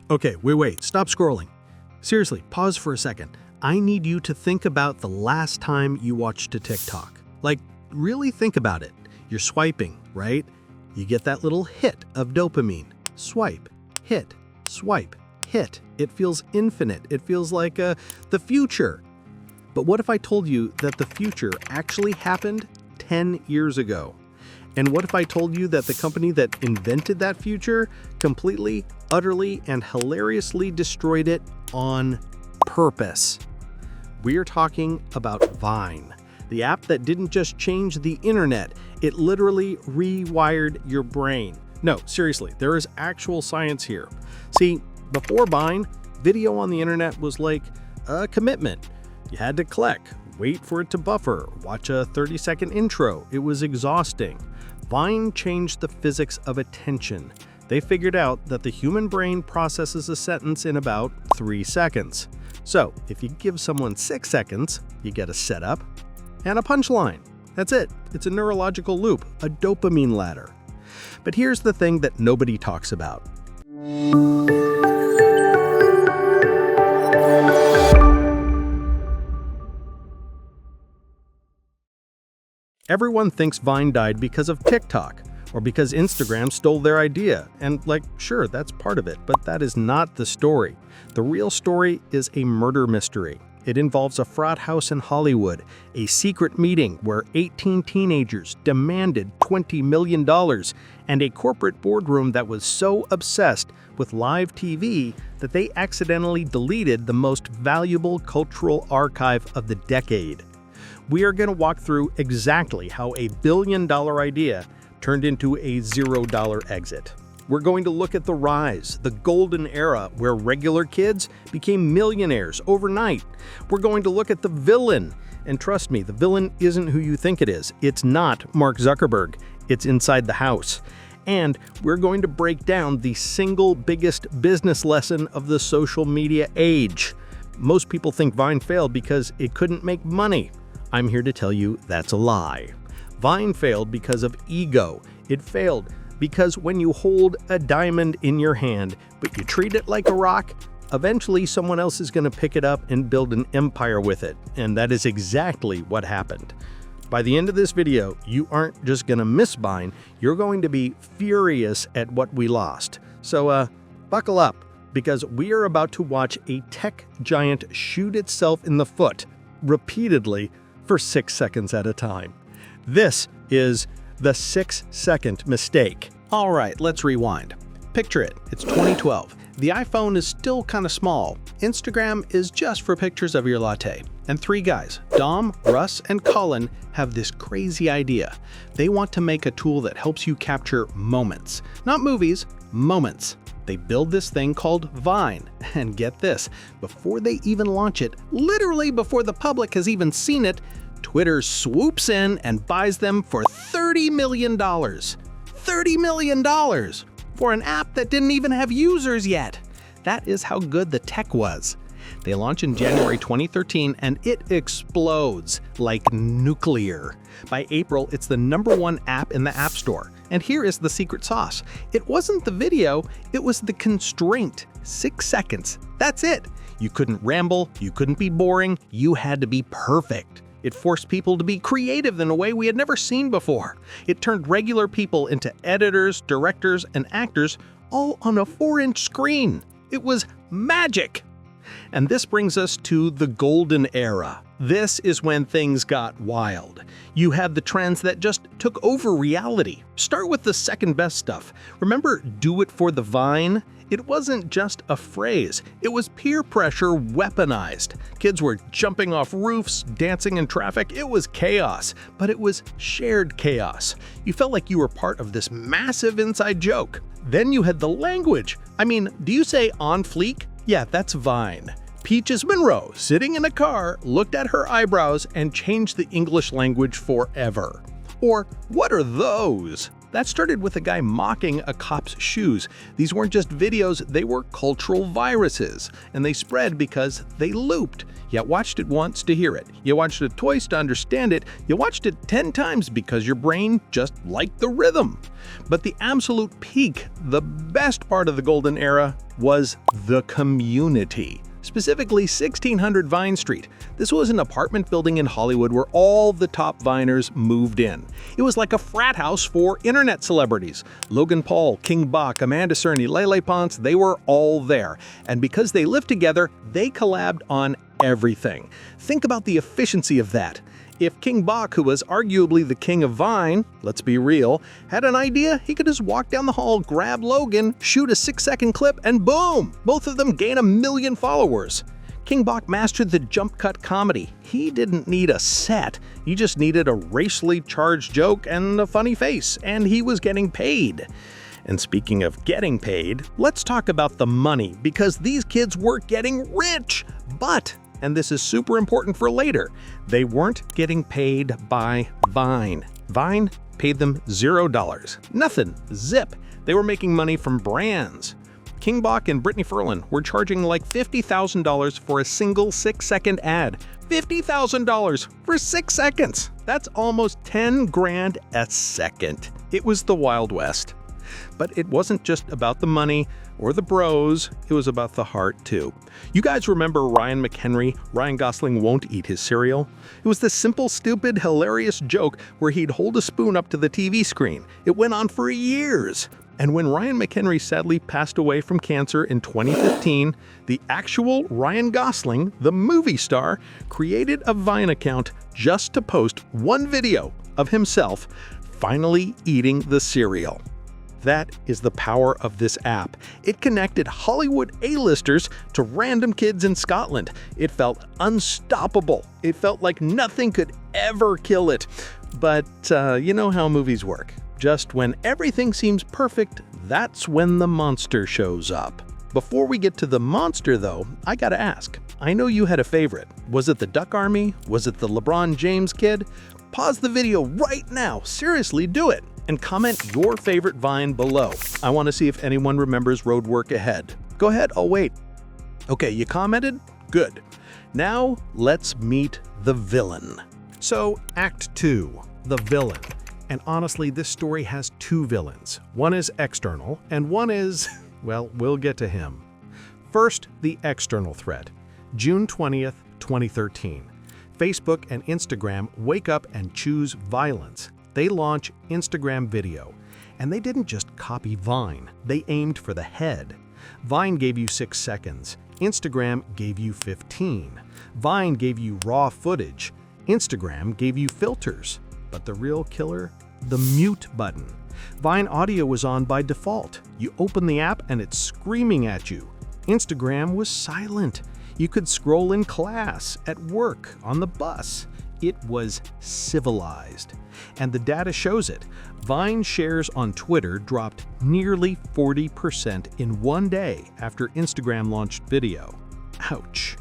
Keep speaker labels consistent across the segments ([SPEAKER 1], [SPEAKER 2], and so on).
[SPEAKER 1] Okay, wait, stop scrolling. Seriously, pause for a second. I need you to think about the last time you watched a TikTok. Like, really think about it. You're swiping, right? You get that little hit of dopamine. Swipe, hit, swipe, hit. It feels infinite. It feels like the future. But what if I told you that the future actually happened 10 years ago? And what if I told you that the company that invented that future completely, utterly, and hilariously destroyed it on purpose? We are talking about Vine, the app that didn't just change the internet, it literally rewired your brain. No, seriously, there is actual science here. See, before Vine, video on the internet was like a commitment. You had to click, wait for it to buffer, watch a 30-second intro. It was exhausting. Vine changed the physics of attention. They figured out that the human brain processes a sentence in about 3 seconds. So, if you give someone 6 seconds, you get a setup and a punchline. That's it. It's a neurological loop, a dopamine ladder. But here's the thing that nobody talks about. Everyone thinks Vine died because of TikTok, or because Instagram stole their idea. And sure, that's part of it, but that is not the story. The real story is a murder mystery. It involves a frat house in Hollywood, a secret meeting where 18 teenagers demanded $20 million, and a corporate boardroom that was so obsessed with live TV that they accidentally deleted the most valuable cultural archive of the decade. We are going to walk through exactly how a billion-dollar idea turned into a $0 exit. We're going to look at the rise, the golden era where regular kids became millionaires overnight. We're going to look at the villain. And trust me, the villain isn't who you think it is. It's not Mark Zuckerberg. It's inside the house. And we're going to break down the single biggest business lesson of the social media age. Most people think Vine failed because it couldn't make money. I'm here to tell you that's a lie. Vine failed because of ego. It failed because when you hold a diamond in your hand, but you treat it like a rock, eventually someone else is going to pick it up and build an empire with it. And that is exactly what happened. By the end of this video, you aren't just going to miss Vine, you're going to be furious at what we lost. So buckle up, because we are about to watch a tech giant shoot itself in the foot repeatedly for 6 seconds at a time. This is the 6-second mistake. All right, let's rewind. Picture it. It's 2012. The iPhone is still kind of small. Instagram is just for pictures of your latte. And 3 guys, Dom, Russ, and Colin, have this crazy idea. They want to make a tool that helps you capture moments. Not movies, moments. They build this thing called Vine. And get this, before they even launch it, literally before the public has even seen it, Twitter swoops in and buys them for $30 million. $30 million for an app that didn't even have users yet. That is how good the tech was. They launch in January 2013 and it explodes like nuclear. By April, it's the #1 app in the App Store. And here is the secret sauce. It wasn't the video, it was the constraint. 6 seconds. That's it. You couldn't ramble, you couldn't be boring, you had to be perfect. It forced people to be creative in a way we had never seen before. It turned regular people into editors, directors, and actors all on a 4-inch screen. It was magic. And this brings us to the golden era. This is when things got wild. You have the trends that just took over reality. Start with the second best stuff. Remember "do it for the Vine"? It wasn't just a phrase, it was peer pressure weaponized. Kids were jumping off roofs, dancing in traffic. It was chaos, but it was shared chaos. You felt like you were part of this massive inside joke. Then you had the language. I mean, do you say "on fleek"? Yeah, that's Vine. Peaches Monroe, sitting in a car, looked at her eyebrows and changed the English language forever. Or, "what are those?" That started with a guy mocking a cop's shoes. These weren't just videos, they were cultural viruses, and they spread because they looped. You watched it once to hear it. You watched it twice to understand it. You watched it 10 times because your brain just liked the rhythm. But the absolute peak, the best part of the golden era, was the community. Specifically 1600 Vine Street. This was an apartment building in Hollywood where all the top Viners moved in. It was like a frat house for internet celebrities. Logan Paul, King Bach, Amanda Cerny, Lele Pons, they were all there. And because they lived together, they collabed on everything. Think about the efficiency of that. If King Bach, who was arguably the king of Vine, let's be real, had an idea, he could just walk down the hall, grab Logan, shoot a 6-second clip, and boom! Both of them gain 1 million followers. King Bach mastered the jump cut comedy. He didn't need a set. He just needed a racially charged joke and a funny face, and he was getting paid. And speaking of getting paid, let's talk about the money, because these kids were getting rich. But, and this is super important for later, they weren't getting paid by Vine. Vine paid them $0. Nothing. Zip. They were making money from brands. King Bach and Brittany Ferlin were charging like $50,000 for a single 6-second ad. $50,000 for 6 seconds! That's almost 10 grand a second. It was the Wild West. But it wasn't just about the money or the bros, it was about the heart too. You guys remember Ryan McHenry, Ryan Gosling won't eat his cereal? It was this simple, stupid, hilarious joke where he'd hold a spoon up to the TV screen. It went on for years. And when Ryan McHenry sadly passed away from cancer in 2015, the actual Ryan Gosling, the movie star, created a Vine account just to post one video of himself finally eating the cereal. That is the power of this app. It connected Hollywood A-listers to random kids in Scotland. It felt unstoppable. It felt like nothing could ever kill it. But you know how movies work. Just when everything seems perfect, that's when the monster shows up. Before we get to the monster, though, I gotta ask. I know you had a favorite. Was it the Duck Army? Was it the LeBron James kid? Pause the video right now. Seriously, do it. And comment your favorite Vine below. I want to see if anyone remembers Roadwork Ahead. Go ahead, I'll wait. Okay, you commented? Good. Now, let's meet the villain. So, Act 2, the villain. And honestly, this story has 2 villains. One is external, and one is, well, we'll get to him. First, the external threat. June 20th, 2013. Facebook and Instagram wake up and choose violence. They launch Instagram Video. And they didn't just copy Vine, they aimed for the head. Vine gave you 6 seconds. Instagram gave you 15. Vine gave you raw footage. Instagram gave you filters. But the real killer? The mute button. Vine audio was on by default. You open the app and it's screaming at you. Instagram was silent. You could scroll in class, at work, on the bus. It was civilized. And the data shows it. Vine shares on Twitter dropped nearly 40% in one day after Instagram launched video. Ouch.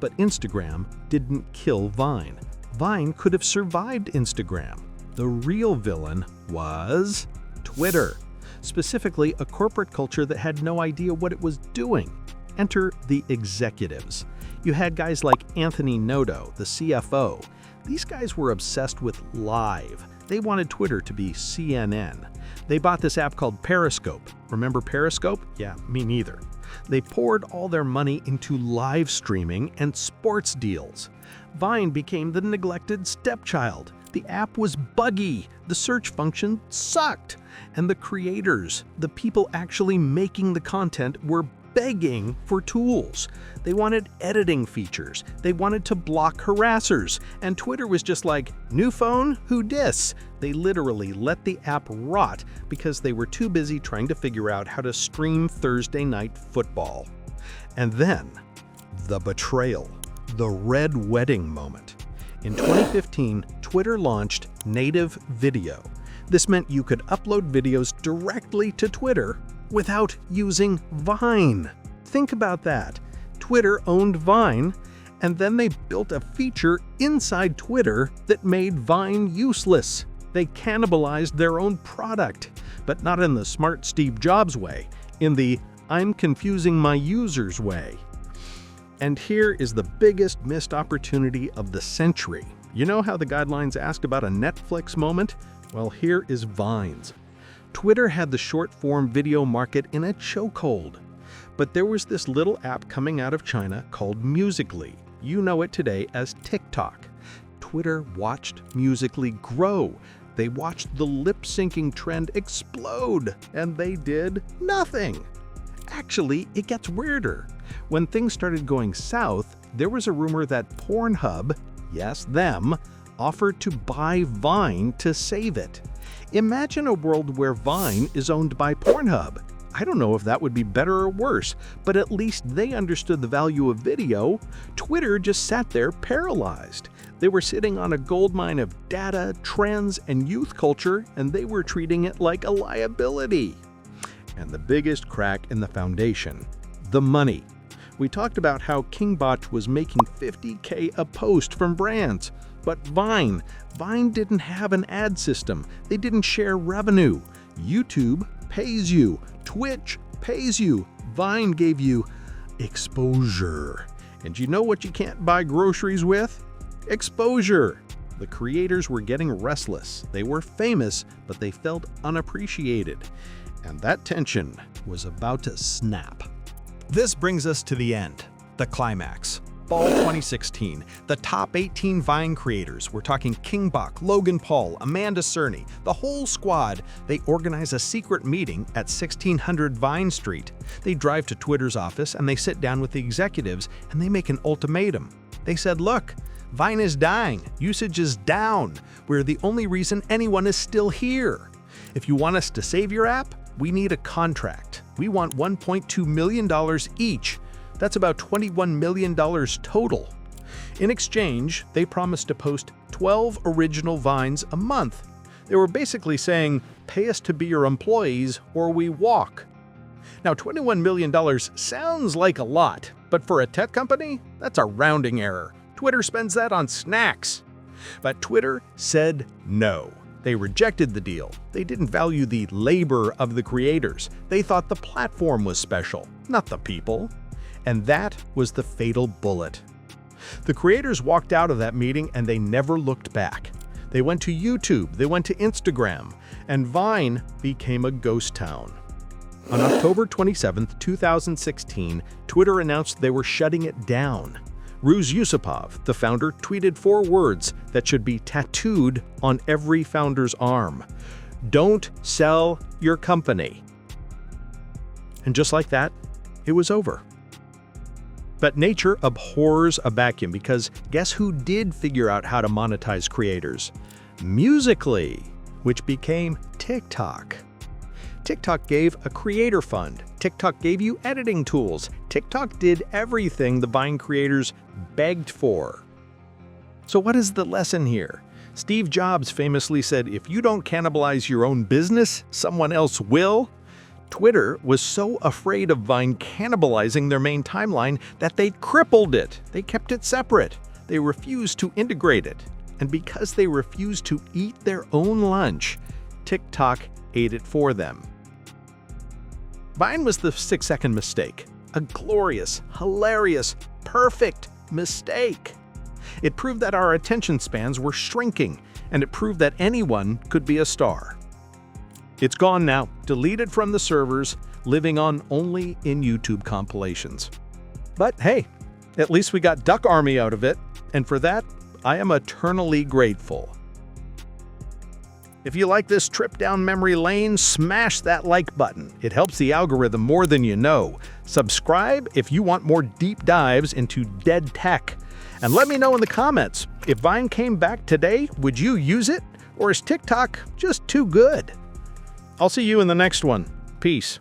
[SPEAKER 1] But Instagram didn't kill Vine. Vine could have survived Instagram. The real villain was Twitter. Specifically, a corporate culture that had no idea what it was doing. Enter the executives. You had guys like Anthony Noto, the CFO. These guys were obsessed with live. They wanted Twitter to be CNN. They bought this app called Periscope. Remember Periscope? Yeah, me neither. They poured all their money into live streaming and sports deals. Vine became the neglected stepchild. The app was buggy. The search function sucked. And the creators, the people actually making the content, were begging for tools. They wanted editing features. They wanted to block harassers. And Twitter was just like, new phone? Who dis? They literally let the app rot because they were too busy trying to figure out how to stream Thursday night football. And then, the betrayal, the red wedding moment. In 2015, Twitter launched native video. This meant you could upload videos directly to Twitter without using Vine. Think about that. Twitter owned Vine, and then they built a feature inside Twitter that made Vine useless. They cannibalized their own product, but not in the smart Steve Jobs way, in the "I'm confusing my users" way. And here is the biggest missed opportunity of the century. You know how the guidelines asked about a Netflix moment? Well, here is Vines. Twitter had the short-form video market in a chokehold. But there was this little app coming out of China called Musical.ly. You know it today as TikTok. Twitter watched Musical.ly grow. They watched the lip-syncing trend explode, and they did nothing. Actually, it gets weirder. When things started going south, there was a rumor that Pornhub, yes, them, offered to buy Vine to save it. Imagine a world where Vine is owned by Pornhub. I don't know if that would be better or worse, but at least they understood the value of video. Twitter just sat there paralyzed. They were sitting on a goldmine of data, trends, and youth culture, and they were treating it like a liability. And the biggest crack in the foundation, the money. We talked about how King Bach was making $50K a post from brands. But Vine didn't have an ad system. They didn't share revenue. YouTube pays you. Twitch pays you. Vine gave you exposure. And you know what you can't buy groceries with? Exposure. The creators were getting restless. They were famous, but they felt unappreciated. And that tension was about to snap.
[SPEAKER 2] This brings us to the end, the climax. Fall 2016, the top 18 Vine creators, we're talking King Bach, Logan Paul, Amanda Cerny, the whole squad, they organize a secret meeting at 1600 Vine Street. They drive to Twitter's office and they sit down with the executives and they make an ultimatum. They said, look, Vine is dying, usage is down, we're the only reason anyone is still here. If you want us to save your app, we need a contract. We want $1.2 million each. That's about $21 million total. In exchange, they promised to post 12 original Vines a month. They were basically saying, pay us to be your employees or we walk. Now, $21 million sounds like a lot, but for a tech company, that's a rounding error. Twitter spends that on snacks. But Twitter said no. They rejected the deal. They didn't value the labor of the creators. They thought the platform was special, not the people. And that was the fatal bullet. The creators walked out of that meeting and they never looked back. They went to YouTube, they went to Instagram, and Vine became a ghost town. On October 27, 2016, Twitter announced they were shutting it down. Ruz Yusupov, the founder, tweeted 4 words that should be tattooed on every founder's arm. Don't sell your company. And just like that, it was over. But nature abhors a vacuum because guess who did figure out how to monetize creators? Musical.ly, which became TikTok. TikTok gave a creator fund. TikTok gave you editing tools. TikTok did everything the Vine creators begged for. So what is the lesson here? Steve Jobs famously said, if you don't cannibalize your own business, someone else will. Twitter was so afraid of Vine cannibalizing their main timeline that they crippled it. They kept it separate. They refused to integrate it. And because they refused to eat their own lunch, TikTok ate it for them. Vine was the 6-second mistake. A glorious, hilarious, perfect mistake. It proved that our attention spans were shrinking, and it proved that anyone could be a star. It's gone now, deleted from the servers, living on only in YouTube compilations. But hey, at least we got Duck Army out of it, and for that, I am eternally grateful. If you like this trip down memory lane, smash that like button. It helps the algorithm more than you know. Subscribe if you want more deep dives into dead tech. And let me know in the comments, if Vine came back today, would you use it? Or is TikTok just too good? I'll see you in the next one. Peace.